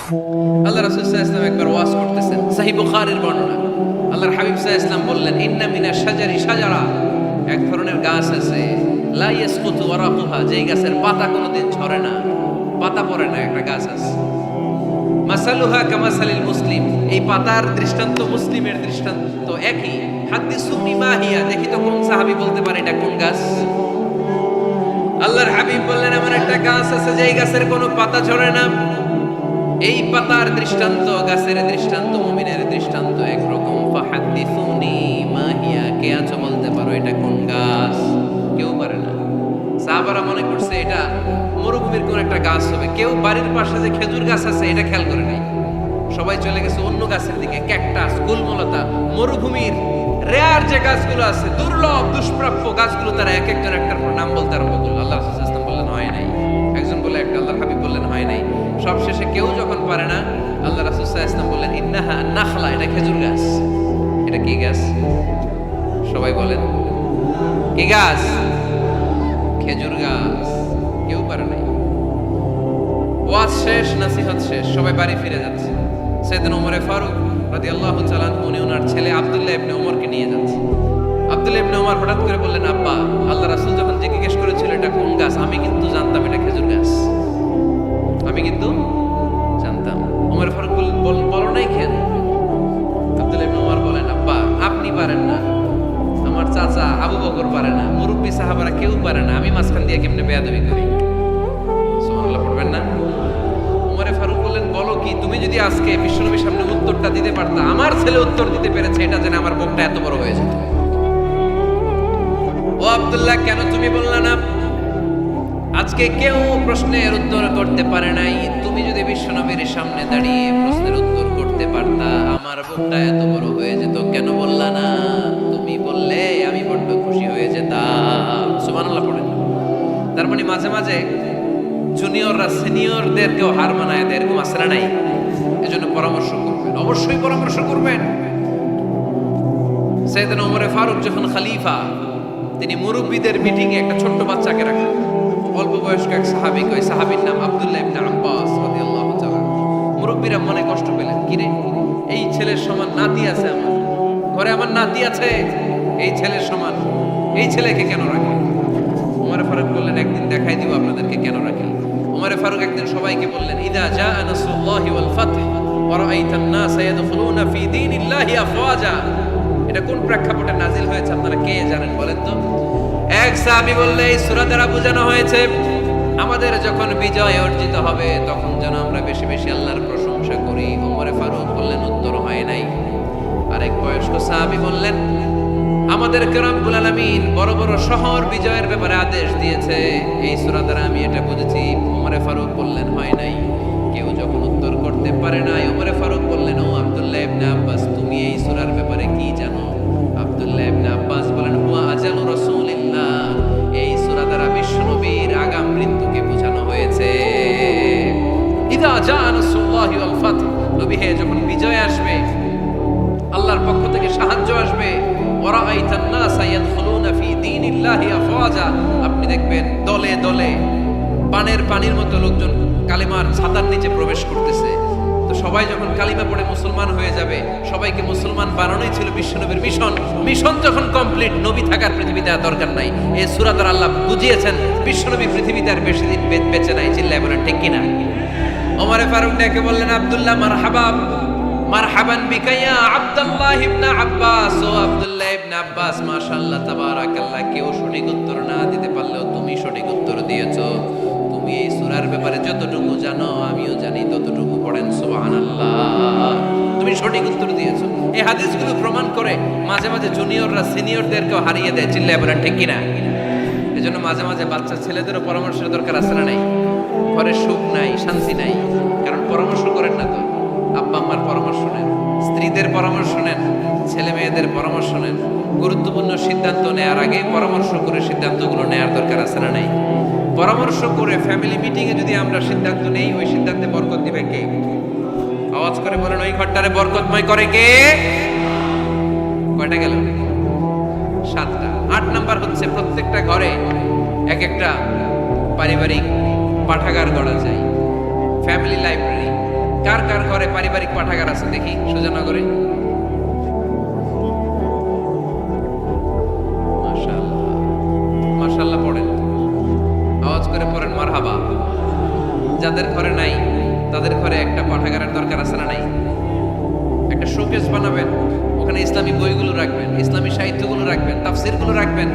আল্লাহ রাসূল সাল্লাল্লাহু আলাইহি ওয়াসাল্লাম একবার ওয়াজ করতেছেন, সহিহ বুখারীর বর্ণনা। আল্লাহর হাবিব সাল্লাল্লাহু আলাইহি ওয়াসাল্লাম বললেন, ইন্না মিনাশ শাজারি শাজারা, এক ধরনের গাছ আছে, লা ইয়াসকুতু ওয়ারাকুহা, যেই গাছের পাতা কোনোদিন ঝরে না, পাতা পড়ে না, একটা গাছ আছে। মাসালুহা কামাসালিল মুসলিম, এই পাতার দৃষ্টান্ত মুসলিমের দৃষ্টান্ত একই। হাদিসুনি মা হিয়া, দেখি তো কোন সাহাবী বলতে পারে এটা কোন গাছ। আল্লাহর হাবিব বললেন, এমন একটা গাছ আছে যেই গাছের কোনো পাতা ঝরে না। এই পাতার দৃষ্টান্ত, গাছের দৃষ্টান্ত, মুমিনের দৃষ্টান্ত একরকম। ফাহাদিসুনি মা হিয়া, কে আছো বলতে পারো এটা কোন গাছ? কেউ পারে না। সাহাবারা মনে করছে এটা মরুভূমির কোন একটা গাছ হবে। কেউ বাড়ির পাশে যে খেজুর গাছ আছে এটা খেয়াল করে নাই। সবাই চলে গেছে অন্য গাছের দিকে, ক্যাকটাস, গুলমলতা, মরুভূমির রেয়ার যে গাছগুলো আছে, দুর্লভ দুষ্প্রাপ্য গাছগুলো, তারা এক একজন একটার পর নাম বলতে আরম্ভ করলো। আল্লাহ রাসূল সাল্লাল্লাহু আলাইহি ওয়াসাল্লাম বললেন হয় নাই, একজন বলে একটা, আল্লাহর হাবিব বললেন হয় নাই। সবশেষে কেউ যখন পারে না, আল্লাহ রাসূল সাল্লাল্লাহু আলাইহি ওয়াসাল্লাম বললেন, ইন্নাহা নাখলা, এটা খেজুর গাছ। এটা কি গাছ? সবাই বলেন কি গাছ? খেজুর গাছ। কেউ পারে নাই। ওয়াজ শেষ, নসিহত শেষ, সবাই বাড়ি ফিরে যাচ্ছে। সাইয়েদনা ওমর ফারুক রাদিয়াল্লাহু তাআলা আনহু, উনি ওনার ছেলে আব্দুল্লাহ ইবনে ওমরকে নিয়ে যাচ্ছে। আব্দুল্লাহ ইবনে ওমর হঠাৎ করে বললেন, আব্বা, আল্লাহ রাসূল যখন জিজ্ঞেস করেছিল এটা কোন গাছ, আমি কিন্তু জানতাম এটা খেজুর গাছ, আমি কিন্তু জানতাম। ওমর ফারুক বললেন, বলো নাই কেন? আব্দুল্লাহ ইবনে ওমর বলেন, আব্বা, আপনি পারেন না, আমার চাচা আবু বকর পারে না, মুরব্বী সাহাবারা কেউ পারে না, আমি মাঝখান দিয়ে কেমনে বেয়াদবি করি? সুবহানাল্লাহ পড়বেন না? ওমর ফারুক বললেন, বলো কি? তুমি যদি আজকে বিশ্বনবীর সামনে উত্তরটা দিতে পারতা, আমার ছেলে উত্তর দিতে পেরেছে, এটা জেনে আমার বুকটা এত বড় হয়ে যেত। ও আব্দুল্লাহ, কেন তুমি বললা না? আজকে কেউ প্রশ্নের উত্তর করতে পারে নাই, তুমি যদি বিশ্বনবীর সামনে দাঁড়িয়ে প্রশ্নের উত্তর করতে পারতা, আমার বুকটা এত বড় হয়ে যেত। কেন বললা না? তুমি বললে আমি বড্ড খুশি হয়ে যেতাম। সুবহানাল্লাহ পড়েন। তার মানে মাঝে মাঝে জুনিয়ররা সিনিয়রদেরকেও হার মানায়, এরকম আসরা নাই। এজন্য পরামর্শ করবেন, অবশ্যই পরামর্শ করবেন। সাইয়েদনা ওমর ফারুক যখন খলিফা, তিনি মুরব্বীদের মিটিংয়ে একটা ছোট্ট বাচ্চাকে রাখলেন, অল্প বয়স্ক এক সাহাবী, ওই সাহাবীর নাম আব্দুল্লাহ ইবনে আব্বাস রাদিয়াল্লাহু তাআলা। মুরব্বীরা মনে কষ্ট পেলেন, কিরে, এই ছেলের সমান নাতি আছে আমার ঘরে, আমার নাতি আছে, এই ছেলের সমান, এই ছেলেকে কেন রাখে? ওমর ফারুক বললেন, একদিন দেখাই দিব আপনাদেরকে কেন রাখি। ওমর ফারুক একদিন সবাইকে বললেন, ইদা জাআ নাসরুল্লাহি ওয়াল ফাতহ ওয়া রাআইতান নাস ইয়াদখুলুনা ফি দীনিল্লাহি আফওয়াজা। এটা কোন প্রেক্ষাপটে নাজিল হয়েছে আপনারা কে জানেন বলেন তো? এক সাহাবী বললে, এই সূরা দ্বারা বোঝানো হয়েছে আমাদের যখন বিজয় অর্জিত হবে তখন যেন আমরা বেশি বেশি আল্লাহর প্রশংসা করি। ওমর ফারুক বললেন, উত্তর হয় নাই। আরেক বয়স্ক সাহাবী বললেন, আমাদেরকে রব্বুল আলামিন বড় বড় শহর বিজয়ের ব্যাপারে আদেশ দিয়েছে, এই সূরা দ্বারা আমি এটা বুঝেছি। ওমর ফারুক বললেন, হয় নাই। কেউ যখন উত্তর করতে পারে না, ওমর ফারুক বললেন, ও আব্দুল্লাহ ইবনে আব্বাস, তুমি এই সূরার ব্যাপারে কি জানো? আব্দুল্লাহ ইবনে আব্বাস বলেন, হুয়া আজালু রাসূলিল্লাহ, এই সূরা দ্বারা বিশ্বনবীর আগাম মৃত্যুকে বোঝানো হয়েছে। ইদা জাআ নাসরুল্লাহি ওয়াল ফাতহ, নবী হে, যখন বিজয় আসবে, আল্লাহর পক্ষ থেকে সাহায্য আসবে, ওয়ারাআইতান নাস ইয়াদখুলুনা ফি দীনিল্লাহি আফওয়াজা, আপনি দেখবেন দলে দলে পানির মতো লোকজন কালিমার ছাতার নিচে প্রবেশ করতেছে। তো সবাই যখন কালিমা পড়ে মুসলমান হয়ে যাবে, সবাইকে মুসলমান বানানোই ছিল বিশ্বনবীর মিশন। মিশন যখন কমপ্লিট, নবী থাকার পৃথিবীতে আর দরকার নাই। এই সূরা দ্বারা আল্লাহ বুঝিয়েছেন বিশ্বনবী পৃথিবীতে আর বেশি দিন বেঁচে নাই। চিল্লায় বলেন ঠিক কিনা? ওমর ফারুক ডেকে বললেন, আব্দুল্লাহ, মারহাবা, মারহাবান বিকা ইয়া আব্দুল্লাহ ইবনে আব্বাস। ও আব্দুল্লাহ ইবনে আব্বাস, মাশাআল্লাহ, তাবারাকাল্লাহ। কেউ সঠিক উত্তর না দিতে পারলেও তুমি সঠিক উত্তর দিয়েছো। তুমি এই সূরার ব্যাপারে যতটুকু জানো আমিও জানি ততটুকু। পড়েন সুবহানাল্লাহ। তুমি সঠিক উত্তর দিয়েছো। এই হাদিসগুলো প্রমাণ করে মাঝে মাঝে জুনিয়ররা সিনিয়রদেরকেও হারিয়ে দেয়। চিল্লায় বলেন ঠিক কিনা? এজন্য মাঝে মাঝে বাচ্চা ছেলেদেরও পরামর্শের দরকার আছে না নাই? ঘরে সুখ নাই, শান্তি নাই, কারণ পরামর্শ করেন না তো। আব্বা আম্মার পরামর্শ নেন, স্ত্রীদের পরামর্শ নেন, ছেলে মেয়েদের পরামর্শ নেন। গুরুত্বপূর্ণ সিদ্ধান্ত নেওয়ার আগে পরামর্শ করে সিদ্ধান্তগুলো নেওয়ার দরকার আছে না নাই? পরামর্শ করে ফ্যামিলি মিটিংয়ে যদি আমরা সিদ্ধান্ত নেই, ওই সিদ্ধান্তে বরকত দিবে কে? আওয়াজ করে বলেন, ওই ঘরটারে বরকতময় করে কে? কয়টা গেল? 7টা। 8 নাম্বার হচ্ছে, প্রত্যেকটা ঘরে এক একটা পারিবারিক পাঠাগার গড়া চাই, ফ্যামিলি লাইব্রেরি। কার কার ঘরে পারিবারিক পাঠাগার আছে দেখি সুজানগরে? মাশাআল্লাহ, মাশাআল্লাহ পড়েন, আওয়াজ করে পড়েন মারহাবা। যাদের ঘরে নাই তাদের ঘরে একটা পাঠাগারের দরকার আছে না নাই? একটা শোকেস বানাবেন, ওখানে ইসলামী বইগুলো রাখবেন, ইসলামী সাহিত্যগুলো রাখবেন, তাফসিরগুলো রাখবেন,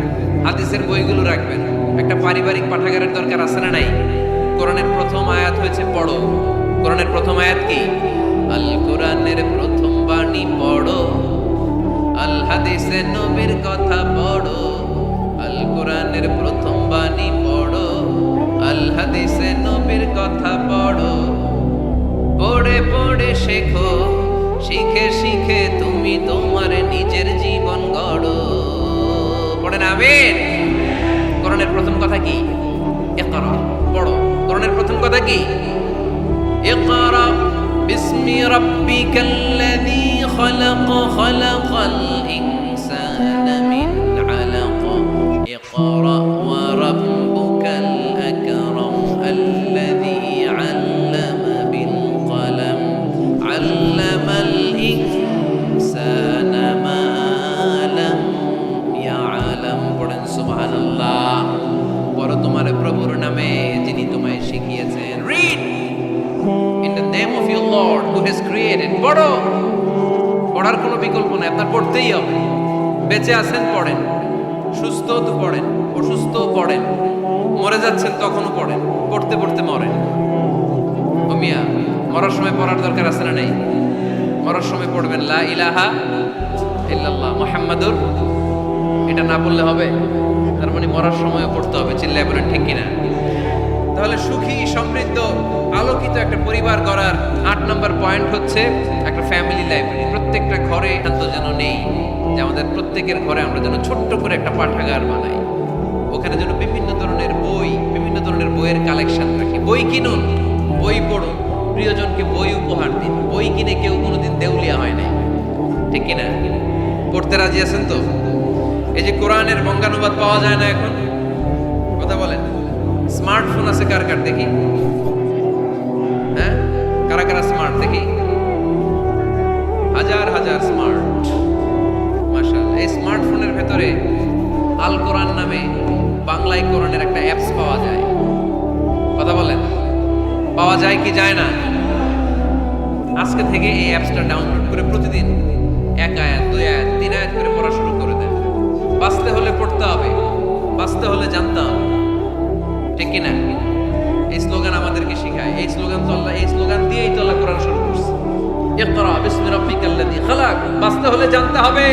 হাদিসের বইগুলো রাখবেন। একটা পারিবারিক পাঠাগারের দরকার আছে না নাই? কোরআনের প্রথম আয়াত হয়েছে পড়ো। কোরআনের প্রথম আয়াত কি? আল কোরআনের প্রথম বাণী পড়ো, আল হাদিসে নবীর কথা পড়ো। আল কোরআনের প্রথম বাণী পড়ো, আল হাদিসে নবীর কথা পড়ো। পড়ে পড়ে শেখো, শিখে শিখে তুমি তোমার নিজের জীবন গড়ো। পড়েন আমিন। কোরআনের প্রথম কথা কি? ইকরা, পড়ো। কোরআনের প্রথম কথা কি? ইকরা বিসমি রাব্বিকাল্লাযী খালাক, খালাকাল ইনসানা মিন আলাক। ইকরা ওয়া রাব্বুকাল আকরাম আল্লাযী আল্লামা বিল কলম, আল্লামাল ইনসানা মা লাম ইয়ালাম। পড়েন সুবহানাল্লাহ। পড়ো তোমার প্রভুর নামে যিনি তোমায় শিখিয়েছেন। Read in the name of your Lord who has created. পড়ো, পড়ার কোনো বিকল্প নাই, আপনার পড়তেই হবে। বেঁচে আছেন পড়েন, সুস্থ তো পড়েন, অসুস্থ পড়েন, মরে যাচ্ছেন তখনও পড়েন, পড়তে পড়তে মরেন। ও মিয়া, মরার সময় পড়ার দরকার আছে না নেই? মরার সময় পড়বেন লা ইলাহা ইল্লাল্লাহ মুহাম্মাদুর, এটা না বললে হবে? তার মানে মরার সময়ও পড়তে হবে। চিল্লায় বলেন ঠিক কিনা? তাহলে সুখী, সমৃদ্ধ, আলোকিত একটা পরিবার গড়ার 8 নম্বর পয়েন্ট হচ্ছে একটা ফ্যামিলি লাইব্রেরি। প্রত্যেকটা ঘরে তো যেন নেই যে আমাদের প্রত্যেকের ঘরে আমরা যেন ছোট্ট করে একটা পাঠাগার বানাই। ওখানে যেন বিভিন্ন ধরনের বই, বিভিন্ন ধরনের বইয়ের কালেকশন রাখি। বই কিনুন, বই পড়ুন, প্রিয়জনকে বই উপহার দিন। বই কিনে কেউ কোনোদিন দেউলিয়া হয় নাই, ঠিক কিনা? পড়তে রাজি আছেন তো? এই যে কোরআনের বঙ্গানুবাদ পাওয়া যায় না এখন, কথা বলেন। স্মার্টফোন আছে কার কার দেখি? হ্যাঁ, কারা কারা স্মার্ট দেখি? হাজার হাজার স্মার্ট, মাশাআল্লাহ। এই স্মার্টফোনের ভেতরে আল কোরআন নামে বাংলায় কোরআনের একটা অ্যাপস পাওয়া যায়। কথা বলেন, পাওয়া যায় কি যায় না? আজকে থেকে এই অ্যাপসটা ডাউনলোড করে প্রতিদিন 1 আয়াত, 2 আয়াত, 3 আয়াত করে পড়া শুরু করে দেন। বাঁচতে হলে পড়তে হবে, বাঁচতে হলে জানতে হবে, ঠিক কিনা? এই স্লোগান আমাদেরকে শেখায়। এই স্লোগান তো আল্লাহ, এই স্লোগান দিয়েই তো আল্লাহ কোরআন শুরু করছে। ইকরা বিসমি রাব্বিকাল্লাযী খালাক। বাঁচতে হলে জানতে হবে,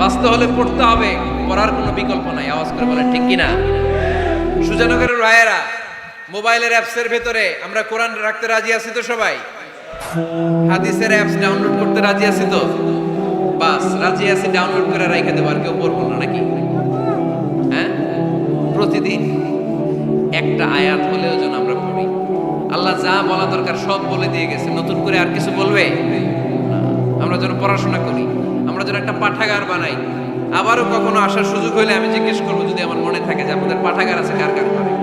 বাঁচতে হলে পড়তে হবে, পড়ার কোনো বিকল্প নাই। আওয়াজ করে বলেন ঠিক কিনা? সুজানগরের রায়েরা, মোবাইলের অ্যাপসের ভেতরে আমরা কোরআন রাখতে রাজি আছি তো সবাই? হাদিসের অ্যাপস ডাউনলোড করতে রাজি আছি তো? বাস রাজি আছি, ডাউনলোড করে রাইখা দেবো, আর কেউ পড়বো না নাকি? হ্যাঁ, প্রতিদিন একটা আয়াত হলেও যেন আমরা পড়ি। আল্লাহ যা বলা দরকার সব বলে দিয়ে গেছে, নতুন করে আর কিছু বলবে না। আমরা যেন পড়াশোনা করি, আমরা যেন একটা পাঠাগার বানাই। আবারও কখনো আসার সুযোগ হইলে আমি জিজ্ঞেস করবো, যদি আমার মনে থাকে যে আপনাদের পাঠাগার আছে কার কার ঘরে,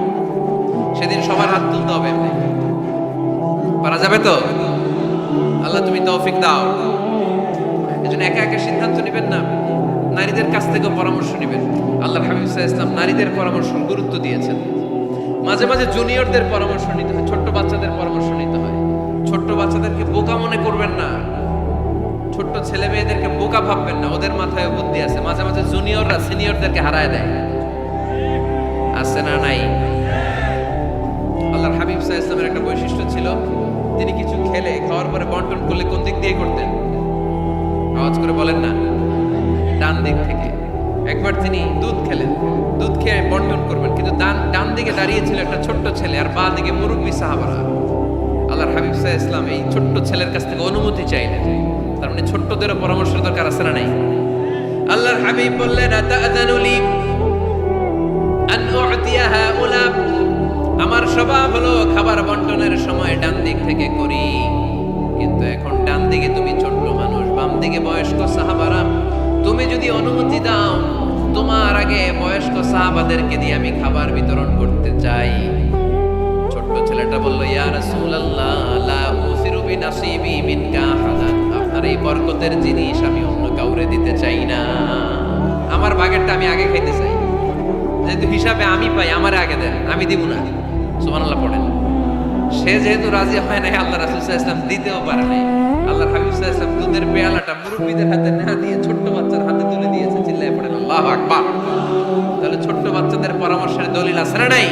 সেদিন সবার হাত তুলতে হবে। এমনি পারা যাবে তো? আল্লাহ তুমি তৌফিক দাও। এজন্য একা একা সিদ্ধান্ত নেবেন না, নারীদের কাছ থেকেও পরামর্শ নেবেন। আল্লাহর হাবিব সাল্লাল্লাহু আলাইহি ওয়াসাল্লাম নারীদের পরামর্শ গুরুত্ব দিয়েছেন। মাঝে মাঝে জুনিয়রদের পরামর্শ নিতে হয়, ছোট্ট বাচ্চাদের পরামর্শ নিতে হয়। ছোট্ট বাচ্চাদেরকে বোকা মনে করবেন না, ছোট্ট ছেলে মেয়েদেরকে বোকা ভাববেন না, ওদের মাথায় বুদ্ধি আছে। মাঝে মাঝে জুনিয়ররা সিনিয়রদেরকে হারায় দেয়, আছে না নাই? আল্লাহর হাবিব সাল্লাল্লাহু আলাইহি ওয়াসাল্লামের একটা বৈশিষ্ট্য ছিল, তিনি কিছু খেলে খাওয়ার পরে বন্টন করলে কোন দিক দিয়ে করতেন? আওয়াজ করে বলেন না, ডান দিক থেকে। একবার তিনি দুধ খেলেন, দুধ খেয়ে বন্টন করবেন, কিন্তু ডান দিকে দাঁড়িয়ে ছিল একটা ছোট্ট ছেলে, আর বাঁ দিকে মুরব্বী সাহাবারা। আল্লাহর হাবিব সাল্লাল্লাহু আলাইহি ওয়াসাল্লাম এই ছোট্ট ছেলের কাছ থেকে অনুমতি চাইলেন। তার মানে ছোট্টদেরও পরামর্শ দরকার আছে না নাই? আল্লাহর হাবিব বললেন, আতাআযানু লি আন উ'তিয়া হাউলা। আমার স্বভাব হলো খাবার বন্টনের সময় ডান দিক থেকে করি, কিন্তু এখন ডান দিকে তুমি ছোট্ট মানুষ, বাম দিকে বয়স্ক সাহাবারা, তুমি যদি অনুমতি দাও তোমার আগে বয়স্ক সাহাবাদেরকে দিয়ে আমি খাবার বিতরণ করতে চাই। ছোট্ট ছেলেটা বলল, ইয়া রাসূলুল্লাহ লা উসিরু এই বরকতের জিনিস আমি অন্য কাউরে দিতে চাই না, আমার ভাগেরটা আমি আগে খাইতে চাই, যেহেতু হিসাবে আমি পাই আমারে আগে দেন, আমি দিব না। সুবহানাল্লাহ পড়েন। সে যেহেতু রাজি হয় নাই, আল্লাহ রাসূল সাল্লাল্লাহু আলাইহি ওয়াসাল্লাম দিতেও পারে নাই। আল্লাহর হাবিব সাল্লাল্লাহু আলাইহি ওয়াসাল্লাম দুধের পেয়ালাটা মুরব্বিদের হাতে না দিয়ে ছোট্ট বাচ্চার হাতে তুলে দিয়েছে। চিল্লায়ে পড়েন আল্লাহু আকবার। তাহলে ছোট্ট বাচ্চাদের পরামর্শের দলিল আছে না নাই?